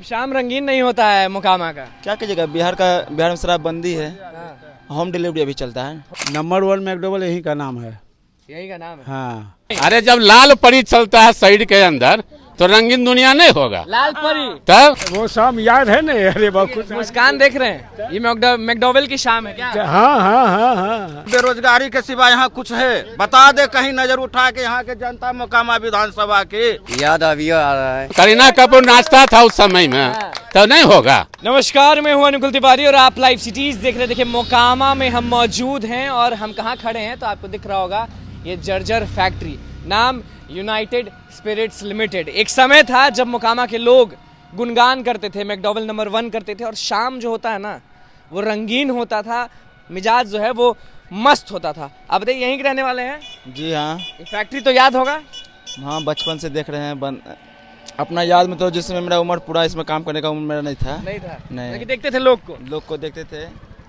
शाम रंगीन नहीं होता है मोकामा का। क्या कीजिएगा, बिहार में शराबबंदी है। होम डिलीवरी अभी चलता है। नंबर 1 मैकडोवेल यही का नाम है। यही का नाम है। हाँ। अरे जब लाल परी चलता है साइड के अंदर तो रंगीन दुनिया नहीं होगा। लाल परी तब वो शाम याद है नहीं? अरे बहुत मुस्कान देख रहे हैं, ये मैकडोवेल की शाम है क्या? हाँ हाँ हाँ हाँ। बेरोजगारी के सिवा यहाँ कुछ है? बता दे कहीं नजर उठा के यहाँ के जनता मोकामा विधानसभा की याद अभी आ रहा है। करीना कपूर नाचता था उस समय में, तो नहीं होगा। नमस्कार, मैं हूं अनुकुल तिवारी और आप लाइव सिटीज देख रहे हैं। देखिए मोकामा में हम मौजूद हैं और हम कहाँ खड़े हैं तो आपको दिख रहा होगा ये जर्जर फैक्ट्री, नाम यूनाइटेड स्पिरिट्स लिमिटेड। एक समय था जब मोकामा के लोग गुणगान करते थे, मैकडोवेल नंबर 1 करते थे और शाम जो होता है ना वो रंगीन होता था, मिजाज जो है वो मस्त होता था। अब बताइए यहीं के रहने वाले हैं? जी हाँ। ये फैक्ट्री तो याद होगा? हाँ, बचपन से देख रहे हैं। अपना याद में तो जिसमें मेरा उम्र पूरा इसमें काम करने का उम्र मेरा नहीं था। नहीं। लेकिन देखते थे लोग को देखते थे।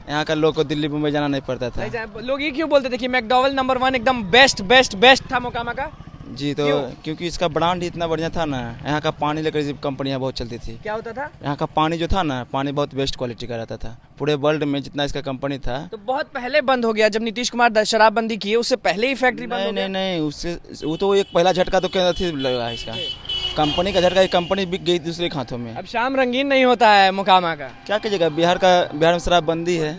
यहाँ का लोग को दिल्ली मुंबई जाना नहीं पड़ता था। लोग ये क्यों बोलते थे कि मैकडोवेल नंबर 1 एकदम बेस्ट था मोकामा का? जी तो क्योंकि इसका ब्रांड ही इतना बढ़िया था ना। यहाँ का पानी लेकर कंपनियाँ बहुत चलती थी। क्या होता था? यहाँ का पानी जो था ना, पानी बहुत बेस्ट क्वालिटी का रहता था। पूरे वर्ल्ड में जितना इसका कंपनी था। तो बहुत पहले बंद हो गया जब नीतीश कुमार शराबबंदी की है, उससे पहले ही फैक्ट्री बंद हो गया? नहीं, उससे वो तो एक पहला झटका तो क्या लगा इसका कंपनी का झटका। कंपनी बिक गई दूसरे के हाथों में। अब शाम रंगीन नहीं होता है मोकामा का। क्या कीजिएगा, बिहार में शराबबंदी है।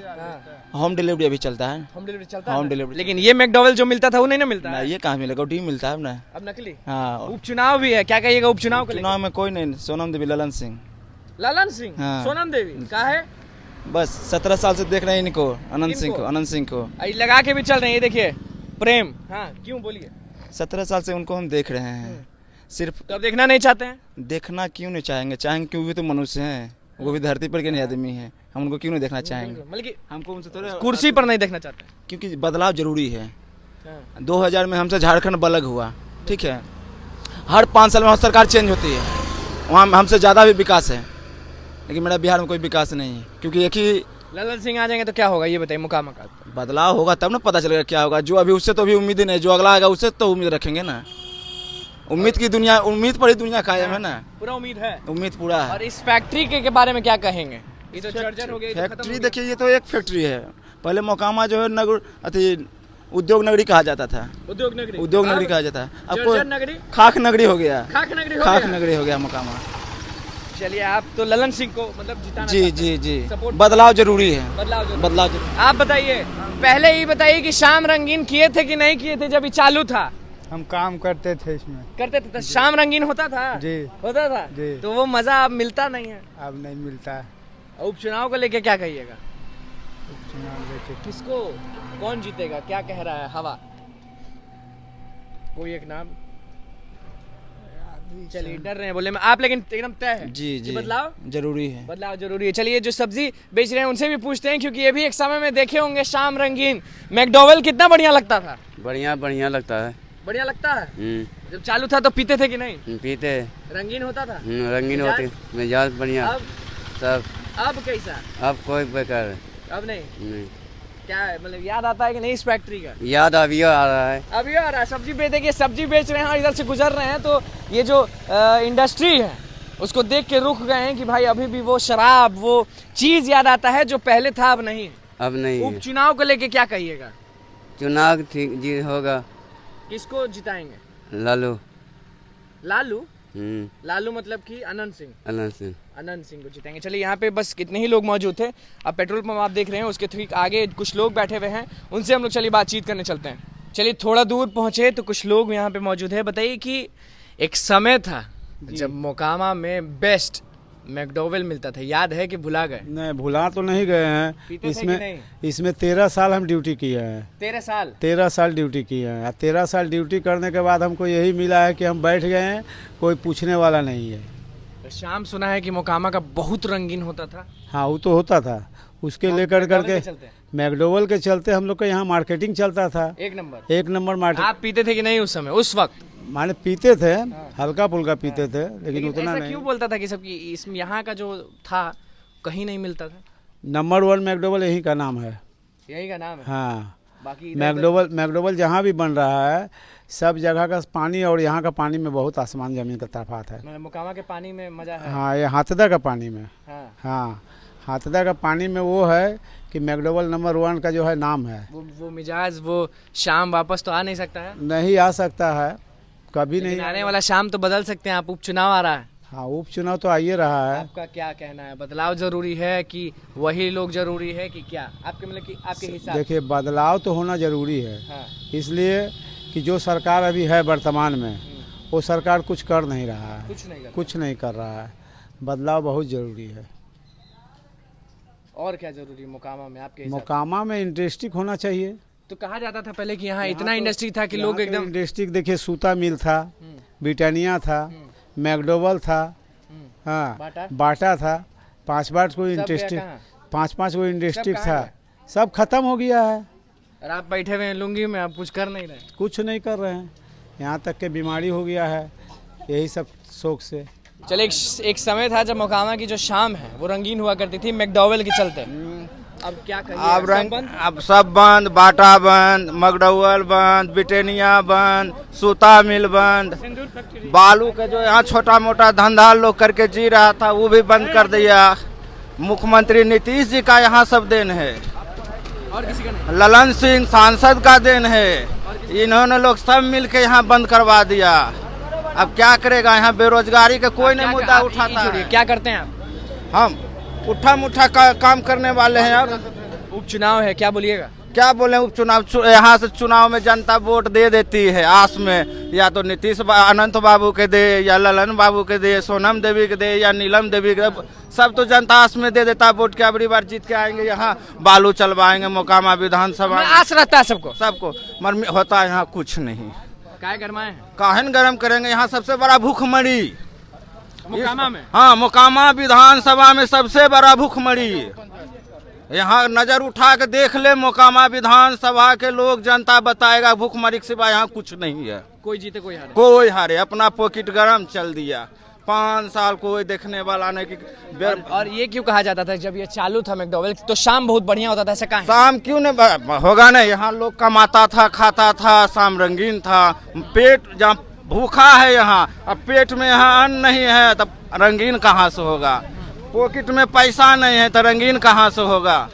होम डिलीवरी अभी चलता है। होम डिलीवरी चलता है। Home delivery. लेकिन ये मैकडोवेल जो मिलता था वो नहीं ना मिलता है। ये कहाँ मिलेगा, डी मिलता है ना। अब नकली। हाँ। उपचुनाव भी है, क्या कहिएगा उपचुनाव को? चुनाव में कोई नहीं, सोनम देवी, ललन सिंह। हाँ। सोनम देवी का है। बस 17 साल से देख रहे हैं इनको, अनंत सिंह को लगा के भी चल रहे हैं। ये देखिए प्रेम। हाँ क्यों बोलिए? 17 साल से उनको हम देख रहे हैं। सिर्फ तो अब देखना नहीं चाहते हैं? देखना क्यों नहीं चाहेंगे क्योंकि वो तो मनुष्य हैं, वो भी धरती पर के नहीं आदमी है। हम उनको क्यों नहीं देखना चाहेंगे? बल्कि हमको उनसे थोड़ा कुर्सी पर नहीं देखना चाहते क्योंकि बदलाव जरूरी है। 2000 में हमसे झारखंड अलग हुआ, ठीक है। हर 5 साल में सरकार चेंज होती है, वहाँ हमसे ज़्यादा भी विकास है। लेकिन मेरा बिहार में कोई विकास नहीं है क्योंकि एक ही ललन सिंह आ जाएंगे तो क्या होगा ये बताइए? मोकामा का बदलाव होगा तब ना पता चलेगा क्या होगा। जो अभी उससे तो अभी उम्मीद ही नहीं, जो अगला आएगा उससे तो उम्मीद रखेंगे ना। उम्मीद पर ही दुनिया कायम है ना। पूरा उम्मीद है, उम्मीद पूरा है। और इस फैक्ट्री के बारे में क्या कहेंगे? ये तो जर्जर हो गई फैक्ट्री। देखिए ये तो एक फैक्ट्री है। पहले मोकामा जो है उद्योग नगरी कहा जाता था। उद्योग नगरी कहा जाता है। अब खाक नगरी हो गया। खाक नगरी हो गया मोकामा। चलिए, आप तो ललन सिंह को मतलब जिताना जी बदलाव जरूरी है। बदलाव जरूरी। आप बताइए, पहले ही बताइए कि शाम रंगीन किए थे कि नहीं किए थे जब ये चालू था? हम काम करते थे इसमें। करते थे तो शाम रंगीन होता था? जी होता था जी। तो वो मजा अब मिलता नहीं है। अब नहीं मिलता है। उपचुनाव को लेके क्या कहिएगा? उपचुनाव लेके किसको, कौन जीतेगा, क्या कह रहा है हवा? कोई एक नाम चलिए, डर रहे हैं बोले में आप, लेकिन एकदम तय है? जी बदलाव जरूरी है। बदलाव जरूरी है। चलिए, जो सब्जी बेच रहे हैं उनसे भी पूछते हैं क्योंकि ये भी एक समय में देखे होंगे शाम रंगीन। मैकडोवेल कितना बढ़िया लगता था? बढ़िया लगता है। बढ़िया लगता है। जब चालू था तो पीते थे कि नहीं? पीते। रंगीन होता था? रंगीन होती, मिजाज बढ़िया। अब कैसा? अब कोई बेकार है। अब नहीं। क्या है मतलब, याद आता है कि नहीं इस फैक्ट्री का? याद अभी आ रहा है। अभी आ रहा है। सब्जी सब्जी बेच रहे हैं और इधर से गुजर रहे हैं तो ये जो इंडस्ट्री है उसको देख के रुक गए हैं कि भाई अभी भी वो शराब, वो चीज याद आता है जो पहले था, अब नहीं। अब नहीं। उपचुनाव को लेके क्या कहिएगा? चुनाव ठीक जी होगा। किसको जिताएंगे? लालू लालू मतलब कि अनंत सिंह को जिताएंगे। चलिए, यहाँ पे बस कितने ही लोग मौजूद थे। अब पेट्रोल पंप आप देख रहे हैं, उसके ठीक आगे कुछ लोग बैठे हुए हैं, उनसे हम लोग चलिए बातचीत करने चलते हैं। चलिए, थोड़ा दूर पहुंचे तो कुछ लोग यहाँ पे मौजूद है। बताइए कि एक समय था जब मोकामा में बेस्ट मैकडोवेल मिलता था, याद है कि भुला गए? नहीं, भुला तो नहीं गए हैं। इसमें 13 साल हम ड्यूटी किए हैं। 13 साल ड्यूटी किए हैं। 13 साल ड्यूटी करने के बाद हमको यही मिला है कि हम बैठ गए हैं, कोई पूछने वाला नहीं है। तो शाम सुना है कि मोकामा का बहुत रंगीन होता था। हाँ, वो तो होता था। उसके लेकर करके मैकडोवेल के चलते हम लोग का यहाँ मार्केटिंग चलता था। एक नंबर मार्केट। आप पीते थे कि नहीं उस समय, उस वक्त? माने पीते थे, हल्का फुल्का पीते थे, लेकिन उतना नहीं। क्यों बोलता था कि सबकी इसमें यहाँ का जो था कहीं नहीं मिलता था? नंबर 1 मैकडोवेल यही का नाम है। यही का नाम है। हाँ, बाकी मैकडोवेल जहाँ भी बन रहा है सब जगह का पानी और यहाँ का पानी में बहुत आसमान ज़मीन का तफात है। मतलब मोकामा के पानी में मजा है। हाँ, ये हाथदा का पानी में। हाँ। हाँ, हाथदा का पानी में वो है कि मैकडोवेल नंबर 1 का जो है नाम है। वो मिजाज वो शाम वापस तो आ नहीं सकता है। नहीं आ सकता है, कभी नहीं। आने वाला शाम तो बदल सकते हैं आप, उपचुनाव आ रहा है। हाँ, उपचुनाव तो आइए रहा है। आपका क्या कहना है, बदलाव जरूरी है कि वही लोग जरूरी है कि क्या आपके मतलब कि आपके हिसाब? देखिए, बदलाव तो होना जरूरी है। हाँ। इसलिए कि जो सरकार अभी है वर्तमान में, वो सरकार कुछ कर नहीं रहा है, कुछ नहीं कर रहा है। बदलाव बहुत ज़रूरी है। और क्या जरूरी है मोकामा में आपके हिसाब? मोकामा में इंडस्ट्री होना चाहिए। तो कहा जाता था पहले कि यहाँ इतना इंडस्ट्री था कि लोग एकदम इंडस्ट्री, देखिए सूता मिल था, ब्रिटानिया था, मैकडोवेल था, हाँ, बाटा था, 5 को इंडस्ट्री, 5 को इंडस्ट्री था, सब खत्म हो गया है। और आप बैठे हुए हैं लुंगी में, आप कुछ कर नहीं रहे? कुछ नहीं कर रहे हैं, यहाँ तक के बीमारी हो गया है यही सब शौक से। चले एक समय था जब मोकामा की जो शाम है वो रंगीन हुआ करती थी मैकडोवेल के चलते। अब क्या कहिए, अब रंग अब सब बंद, बाटा बंद, मैकडोवेल बंद, ब्रिटानिया बंद, सूता मिल बंद, बालू का जो यहाँ छोटा मोटा धंधा लोग करके जी रहा था वो भी बंद कर दिया। मुख्यमंत्री नीतीश जी का यहाँ सब देन है, और किसी का नहीं। ललन सिंह सांसद का देन है। इन्होंने लोग सब मिल के यहाँ बंद करवा दिया। अब क्या करेगा, यहाँ बेरोजगारी का कोई नहीं मुद्दा उठाता है। क्या करते हैं आप? हम उठा मुठा काम करने वाले हैं। और उपचुनाव है, क्या बोलिएगा? क्या बोले, उपचुनाव यहाँ से चुनाव में जनता वोट दे देती है आस में, या तो नीतीश अनंत बाबू के दे, या ललन बाबू के दे, सोनम देवी के दे, या नीलम देवी के दे, सब तो जनता आस में दे देता वोट के अगली बार जीत के आएंगे, यहाँ बालू चलवाएंगे मोकामा विधानसभा। आस रहता है सबको मगर होता है यहाँ कुछ नहीं। काय गरमाए हैं काहन गरम करेंगे, यहाँ सबसे बड़ा भूखमरी मोकामा में। हाँ, मोकामा विधानसभा में सबसे बड़ा भूखमरी। यहाँ नजर उठा के देख ले, मोकामा विधानसभा के लोग, जनता बताएगा भूखमरी के सिवा यहाँ कुछ नहीं है। कोई जीते कोई हारे, कोई हारे, अपना पॉकेट गरम चल दिया। 5 साल कोई देखने वाला नहीं कि और ये क्यों कहा जाता था जब ये चालू था मैकडोवेल तो शाम बहुत बढ़िया होता था, ऐसा कहा? शाम क्यों नहीं होगा, नहीं यहाँ लोग कमाता था, खाता था, शाम रंगीन था। पेट जहाँ भूखा है यहाँ, अब पेट में यहाँ अन्न नहीं है तब रंगीन कहाँ से होगा? पॉकेट में पैसा नहीं है तो रंगीन कहाँ से होगा?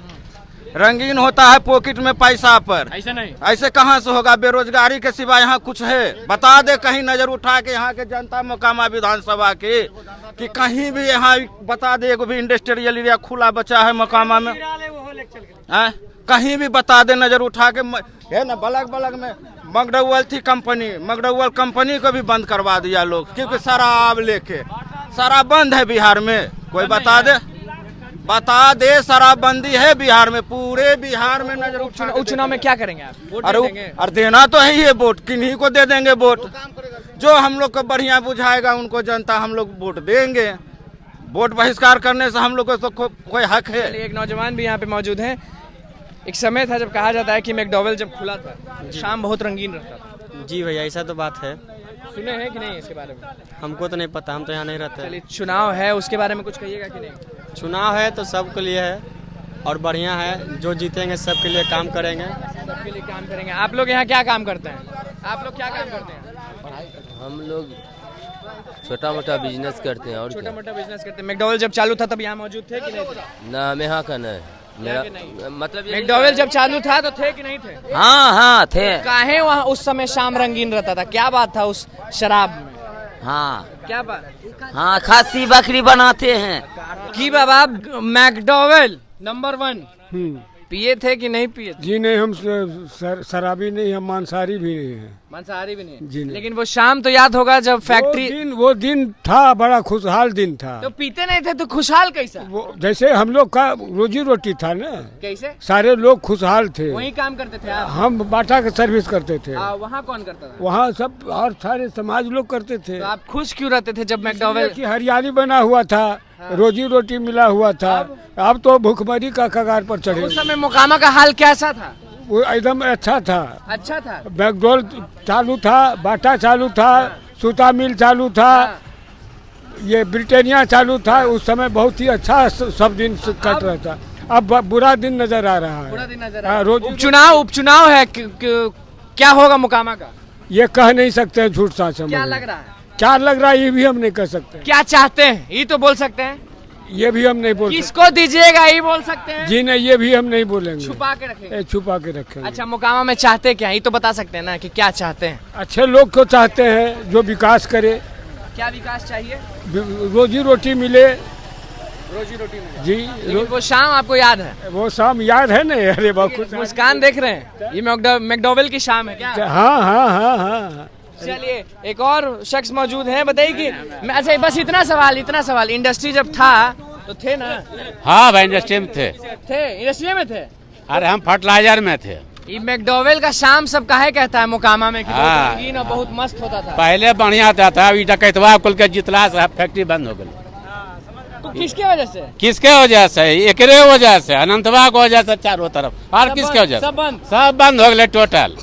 रंगीन होता है पॉकेट में पैसा पर, ऐसा नहीं, ऐसे कहाँ से होगा? बेरोजगारी के सिवा यहाँ कुछ है? बता दे कहीं नजर उठा के यहाँ के जनता मोकामा विधानसभा के, कि कहीं भी यहाँ बता दे एगो भी इंडस्ट्रियल एरिया खुला बचा है मोकामा में? कहीं भी बता दे नजर उठा के। है ना, बलग में मैकडोवेल थी कंपनी, मैकडोवेल कंपनी को भी बंद करवा दिया लोग, क्योंकि शराब लेके। शराब बंद है बिहार में, कोई बता दे शराबबंदी है बिहार में, पूरे बिहार में नजर उठा। उपचुनाव में क्या करेंगे आप? वोट देंगे? और देना तो है ही है वोट, किन्हीं को दे देंगे वोट, जो हम लोग को बढ़िया बुझाएगा उनको जनता हम लोग वोट देंगे। वोट बहिष्कार करने से हम लोग को तो कोई हक है? एक नौजवान भी यहाँ पे मौजूद हैं। एक समय था जब कहा जाता है कि मैकडोवेल जब खुला था शाम बहुत रंगीन रहता था। जी भैया, ऐसा तो बात है। सुने हैं कि नहीं इसके बारे में? हमको तो नहीं पता, हम तो यहाँ नहीं रहते। चलिए, चुनाव है उसके बारे में कुछ कहिएगा कि नहीं? चुनाव है तो सबके लिए है और बढ़िया है, जो जीतेंगे सबके लिए काम करेंगे। सबके लिए काम करेंगे। आप लोग यहाँ क्या काम करते हैं? आप लोग क्या काम करते हैं? हम लोग छोटा मोटा बिजनेस करते हैं। और छोटा मोटा बिजनेस करते हैं। मैकडोवेल जब चालू था तब यहाँ मौजूद थे कि नहीं थे? ना, हम यहाँ का नहीं, मेरा मतलब मैकडोवेल जब चालू था तो थे कि नहीं थे? हाँ थे। काहे वहाँ उस समय शाम रंगीन रहता था? क्या बात था उस शराब में? हाँ, क्या बात? हाँ, खासी बकरी बनाते हैं की बाबा। मैकडोवेल नंबर 1 पिए थे कि नहीं पिए थे? जी नहीं, हम शराबी नहीं, हम मांसाहारी भी नहीं है। मांसाहारी भी नहीं है? जी नहीं। लेकिन वो शाम तो याद होगा जब फैक्ट्री वो दिन था, बड़ा खुशहाल दिन था। तो पीते नहीं थे तो खुशहाल कैसा? वो जैसे हम लोग का रोजी रोटी था ना, कैसे? सारे लोग खुशहाल थे। वही काम करते थे आप? हम बाटा का सर्विस करते थे। वहाँ कौन करता था? वहाँ सब और सारे समाज लोग करते थे। तो आप खुश क्यों रहते थे जब मैकडोवेल की हरियाली बना हुआ था, रोजी रोटी मिला हुआ था? अब तो भूखमरी का कगार पर चढ़े। उस समय मोकामा का हाल कैसा था? वो एकदम अच्छा था। अच्छा था? मैकडोवेल चालू था, बाटा चालू था, सूता मिल चालू था, ये ब्रिटानिया चालू था। उस समय बहुत ही अच्छा सब दिन कट रहा था। अब बुरा दिन नजर आ रहा है। बुरा दिन नजर आ रहा है। रोज उपचुनाव है, क्या होगा मोकामा का? ये कह नहीं सकते हैं, झूठ साँच समझ क्या रहे हैं। लग रहा है? क्या लग रहा है ये भी हम नहीं कह सकते हैं। क्या चाहते हैं ये तो बोल सकते हैं। ये भी हम नहीं बोल सकते। किसको दीजिएगा ये बोल सकते हैं। जी नहीं, ये भी हम नहीं बोलेंगे। छुपा के रखेंगे। छुपा के रखेंगे। अच्छा, मोकामा में चाहते क्या ये तो बता सकते हैं ना कि क्या चाहते हैं। अच्छे लोग को चाहते हैं जो विकास करे, क्या विकास चाहिए? रोजी रोटी मिले। रोजी रोटी मिले। जी लेकिन वो शाम आपको याद है? वो शाम याद है नहीं? अरे बाबू मुस्कान देख रहे हैं, ये मैकडॉवेल की शाम है क्या? हाँ हाँ हाँ हाँ। चलिए एक और शख्स मौजूद है, बताइए कि अच्छा बस इतना सवाल, इंडस्ट्री जब था तो थे ना? हाँ भाई, इंडस्ट्री में थे। इंडस्ट्री में थे। अरे हम फर्टिलाइजर में थे। ये मैकडॉवेल का शाम सब काहे कहता है मोकामा में कि बहुत हाँ। रंगीन और बहुत मस्त होता था। पहले बढ़िया था, अभी डकैतवा कुल के जितला से फैक्ट्री बंद हो गई। तो किसके वजह से? किसके वजह से? एकरे वजह से, अनंतवा की वजह से चारों तरफ। और किसके वजह से? सब बंद हो गए टोटल।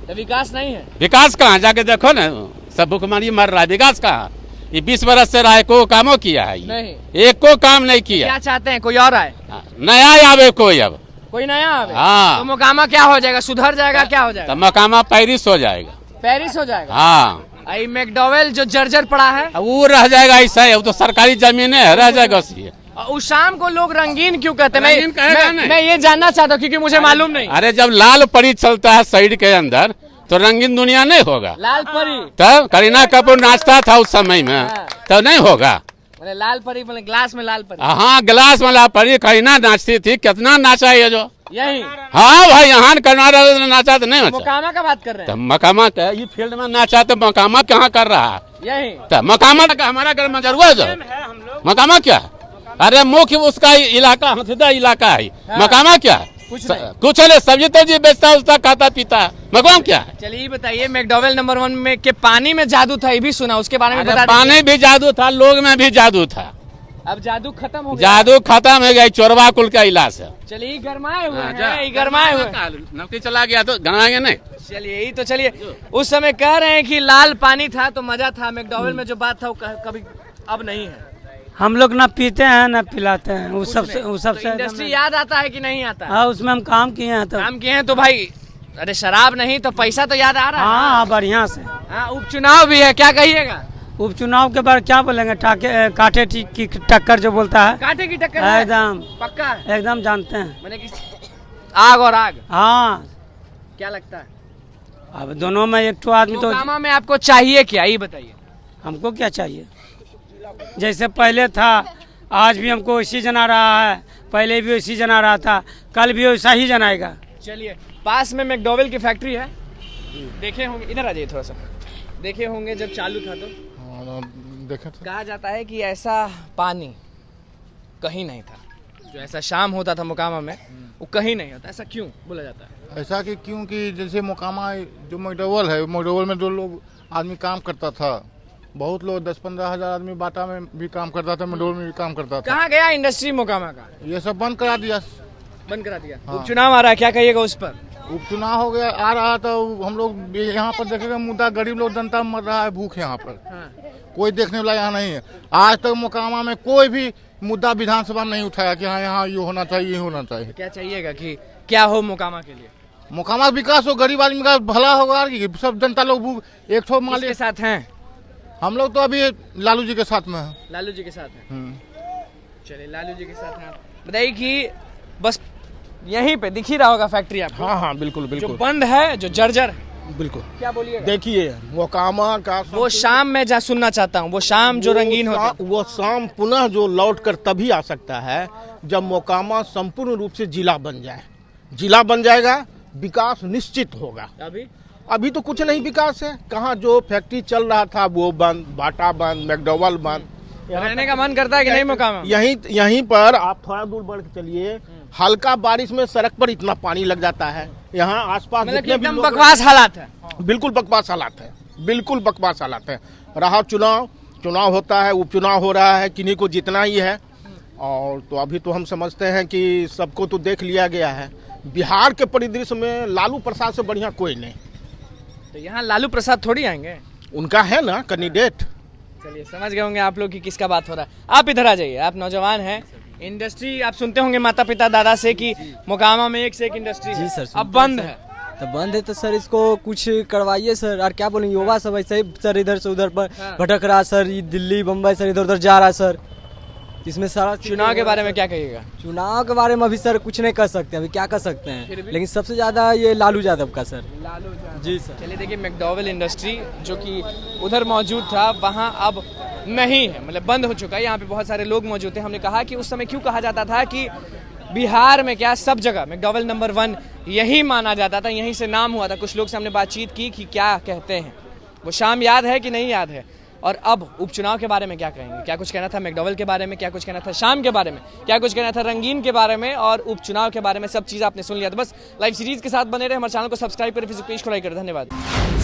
तो विकास नहीं है। विकास कहाँ? जाके देखो ना, सब भुखमरी मर रहा है। विकास कहाँ? ये 20 बरस से रहा है, को कामों किया है? नहीं, एक को काम नहीं किया। क्या चाहते हैं कोई और आए? नया आवे कोई, अब कोई नया आवे। हाँ। तो मोकामा क्या हो जाएगा? सुधर जाएगा? क्या हो जाएगा? तो मकामा पेरिस हो जाएगा। पेरिस हो जाएगा। हाँ, ये मैकडॉवेल जो जर्जर पड़ा है वो रह जाएगा ऐसा है, वो तो सरकारी जमीन है, रह जाएगा उसी। उस शाम को लोग रंगीन क्यों कहते हैं? रंगीन कहेगा नहीं। मैं ये जानना चाहता हूँ क्योंकि मुझे मालूम नहीं। अरे जब लाल परी चलता है साइड के अंदर तो रंगीन दुनिया नहीं होगा। लाल परी तो करीना कपूर नाचता था उस समय में, हाँ। तो नहीं होगा। बोले लाल परी, बोले ग्लास में लाल परी। हाँ, गिलास में लाल परी करीना नाचती थी, कितना नाचा है ये जो। यही हाँ भाई, यहाँ करनारा नाचा तो नहीं नाचा। मोकामा का बात कर रहे तो हैं। मकामा का ये फील्ड में नाचा, तो मकामा कहाँ कर रहा है? यही तो मकामा का हमारा घर में जरूर जो मकामा क्या? अरे मुख्य उसका इलाका, हथदा इलाका है। मकामा क्या? कुछ नहीं, सब्जी तब्जी बेचता, उसका खाता पीता। मकाम क्या है? चलिए बताइए, मैकडॉवेल नंबर 1 में के पानी में जादू था, ये भी सुना, उसके बारे में बता दीजिए। पानी भी जादू था, लोग में भी जादू था। अब जादू खत्म हो गया। जादू खत्म हो गया, चोरवा कुल का इलाज है। चलिए गरमाए हुए हैं, गरमाए हुए। नौकरी चला गया तो गरमाएंगे नहीं। चलिए यही तो, चलिए उस समय कह रहे हैं कि लाल पानी था तो मजा था, मैकडॉवेल में जो बात था वो कभी अब नहीं है। हम लोग ना पीते हैं ना पिलाते हैं, उस सबसे इंडस्ट्री याद आता है कि नहीं आता? हाँ, उसमें हम काम किए हैं। तो काम किए हैं तो भाई, अरे शराब नहीं तो पैसा तो याद आ रहा है। हाँ, बढ़िया से। हाँ, उपचुनाव भी है, क्या कहिएगा? उपचुनाव के बारे क्या बोलेंगे? कांटे की टक्कर जो बोलता है, कांटे की टक्कर है? एकदम पक्का है? एकदम जानते हैं। मैंने आग और आग। हाँ, क्या लगता है अब दोनों में एक तो आदमी तो। मोकामा में आपको चाहिए क्या, ये बताइए। हमको क्या चाहिए? जैसे पहले था, आज भी हमको वैसी जना रहा है, पहले भी वैसी जना रहा था, कल भी वैसा ही जनाएगा। चलिए, पास में मैकडॉवेल की फैक्ट्री है, देखे होंगे, इधर आ जाइए थोड़ा सा, देखे होंगे जब चालू था तो देखा था। कहा जाता है कि ऐसा पानी कहीं नहीं था, जो ऐसा शाम होता था मोकामा में वो कहीं नहीं होता। ऐसा क्यों बोला जाता है? ऐसा कि क्योंकि जैसे मोकामा जो मैकडॉवेल है, मैकडॉवेल में जो लोग आदमी काम करता था, बहुत लोग 10-15 हजार आदमी बाटा में भी काम करता था, मैकडॉवेल में भी काम करता था। कहाँ गया इंडस्ट्री मोकामा का? ये सब बंद करा दिया। बंद करा दिया। हाँ। उपचुनाव आ रहा है, क्या कहिएगा उस पर? उपचुनाव हो गया, आ रहा था, हम लोग यहाँ पर देखेगा मुद्दा, गरीब लोग जनता मर रहा है भूख यहाँ पर। हाँ। कोई देखने वाला यहाँ नहीं है। आज तक मोकामा में कोई भी मुद्दा विधानसभा में नहीं उठाया कि हाँ यहाँ ये होना चाहिए, ये होना चाहिए। क्या चाहिएगा कि क्या हो मोकामा के लिए? मोकामा का विकास हो, गरीब आदमी का भला होगा, सब जनता लोग एक ठो मालिक के साथ हैं। हम लोग तो अभी लालू जी के साथ में हैं। लालू जी के साथ हैं। चलिए, लालू जी के साथ हैं। बताइए कि बस यहीं पे दिख ही रहा होगा फैक्ट्री आपको। हाँ हाँ, बिल्कुल बिल्कुल। जो बंद है, जो जर्जर है। बिल्कुल। क्या बोलिए? देखिए, मोकामा का वो शाम में जहाँ सुनना चाहता हूँ, वो शाम जो रंगीन होता, वो शाम पुनः जो लौट कर तभी आ सकता है जब मोकामा संपूर्ण रूप से जिला बन जाए। जिला बन जाएगा, विकास निश्चित होगा। अभी तो कुछ नहीं विकास है। कहाँ जो फैक्ट्री चल रहा था वो बंद, बाटा बंद, मैकडॉवेल बंद। रहने का मन करता है कि नहीं मोकामा? यहीं पर आप थोड़ा दूर बढ़ के चलिए, हल्का बारिश में सड़क पर इतना पानी लग जाता है। यहाँ आसपास एकदम बकवास हालात है। बिल्कुल बकवास हालात है, बिल्कुल बकवास हालात है। रहा चुनाव होता है, उपचुनाव हो रहा है, किन्हीं को जितना ही है। और तो अभी तो हम समझते हैं कि सबको तो देख लिया गया है। बिहार के परिदृश्य में लालू प्रसाद से बढ़िया कोई नहीं। तो यहाँ लालू प्रसाद थोड़ी आएंगे, उनका है ना कैंडिडेट। चलिए, समझ गए होंगे आप लोग कि किसका बात हो रहा है। आप इधर आ जाइए, आप नौजवान हैं। इंडस्ट्री आप सुनते होंगे माता पिता दादा से कि मोकामा में एक से एक इंडस्ट्री है, अब बंद है। तो बंद है तो सर इसको कुछ करवाइए सर। और क्या बोलेंगे, युवा सब ऐसे ही सर इधर से उधर पर भटक रहा सर, दिल्ली बम्बई सर इधर उधर जा रहा है सर। इसमें सारा चुनाव के बारे में क्या कहिएगा? चुनाव के बारे में अभी सर कुछ नहीं कर सकते, अभी क्या कर सकते हैं, लेकिन सबसे ज़्यादा ये लालू यादव का सर। लालू यादव जी सर। चलिए देखिए, मैकडॉवेल इंडस्ट्री जो कि उधर मौजूद था वहाँ अब नहीं है, मतलब बंद हो चुका है। यहाँ पे बहुत सारे लोग मौजूद थे। हमने कहा कि उस समय क्यों कहा जाता था कि बिहार में क्या सब जगह मैकडॉवेल नंबर 1 यही माना जाता था, यहीं से नाम हुआ था। कुछ लोग से हमने बातचीत की कि क्या कहते हैं, वो शाम याद है कि नहीं याद है। और अब उपचुनाव के बारे में क्या कहेंगे, क्या कुछ कहना था मैकडॉवेल के बारे में, क्या कुछ कहना था शाम के बारे में, क्या कुछ कहना था रंगीन के बारे में और उपचुनाव के बारे में, सब चीज़ आपने सुन लिया। तो बस लाइव सीरीज के साथ बने रहे, हमारे चैनल को सब्सक्राइब करें, फेसबुक पेज को लाइक करें। धन्यवाद।